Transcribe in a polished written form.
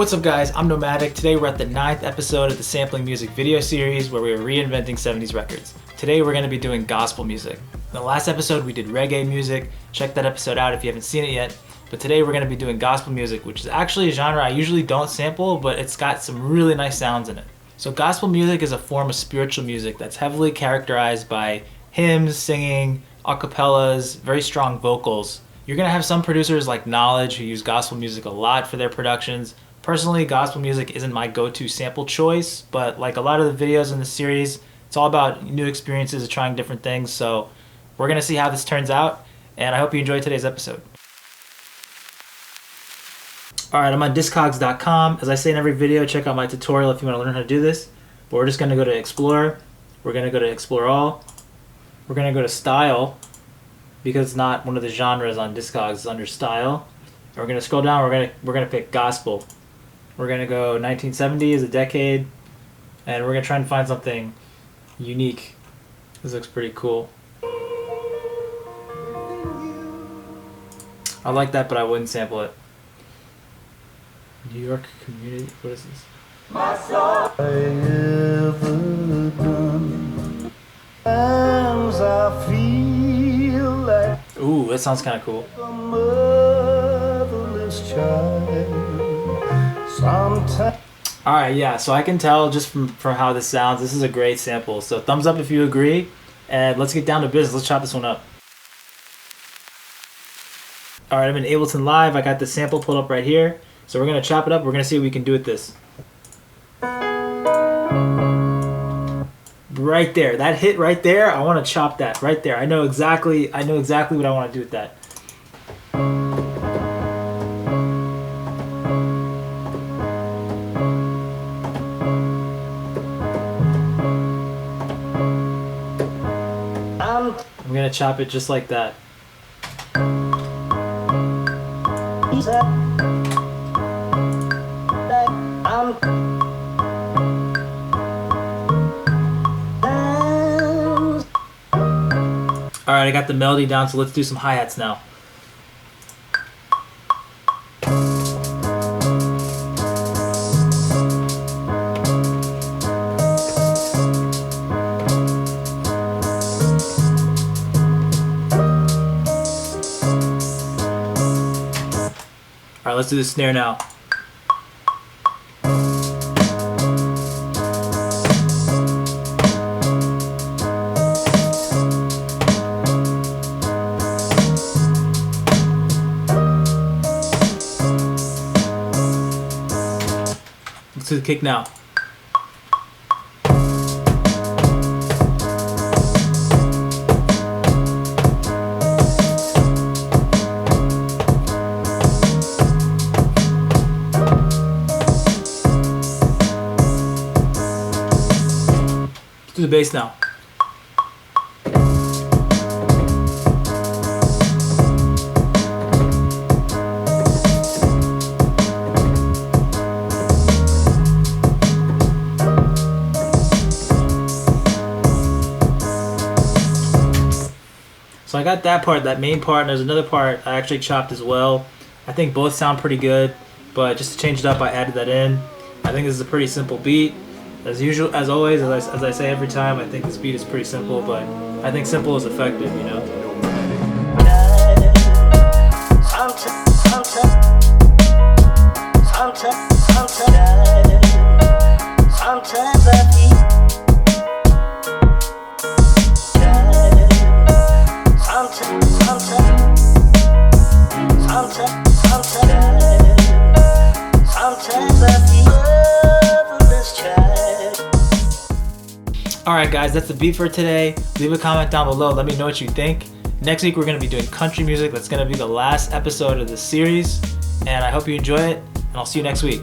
What's up guys, I'm Nomadikh. Today we're at the 9th episode of the Sampling Music video series where we are reinventing 70s records. Today we're going to be doing gospel music. In the last episode we did reggae music. Check that episode out if you haven't seen it yet. But today we're going to be doing gospel music, which is actually a genre I usually don't sample, but it's got some really nice sounds in it. So gospel music is a form of spiritual music that's heavily characterized by hymns, singing, acapellas, very strong vocals. You're going to have some producers like Knxwledge who use gospel music a lot for their productions. Personally, gospel music isn't my go-to sample choice, but like a lot of the videos in the series, it's all about new experiences of trying different things, so we're going to see how this turns out, and I hope you enjoyed today's episode. Alright, I'm on Discogs.com. As I say in every video, check out my tutorial if you want to learn how to do this. But we're just going to go to Explore. We're going to go to Explore All. We're going to go to Style, because it's not one of the genres on Discogs, it's under Style. And we're going to scroll down, we're going to pick Gospel. We're going to go 1970 as a decade, and we're going to try and find something unique. This looks pretty cool. I like that, but I wouldn't sample it. New York Community, what is this? Ooh, that sounds kind of cool. Alright, yeah, so I can tell just from how this sounds, this is a great sample. So thumbs up if you agree, and let's get down to business. Let's chop this one up. Alright, I'm in Ableton Live. I got the sample pulled up right here. So we're going to chop it up. We're going to see what we can do with this. Right there. That hit right there, I want to chop that right there. I know exactly what I want to do with that. I'm going to chop it just like that. Alright, I got the melody down, so let's do some hi-hats now. Alright, let's do the snare now. Let's do the kick now. Let's do the bass now. So I got that part, that main part, and there's another part I actually chopped as well. I think both sound pretty good, but just to change it up, I added that in. I think this is a pretty simple beat. As usual, as always, as I say every time, I think this beat is pretty simple, but I think simple is effective, you know? Alright guys, that's the beat for today. Leave a comment down below, let me know what you think. Next week we're going to be doing country music. That's going to be the last episode of this series, and I hope you enjoy it, and I'll see you next week.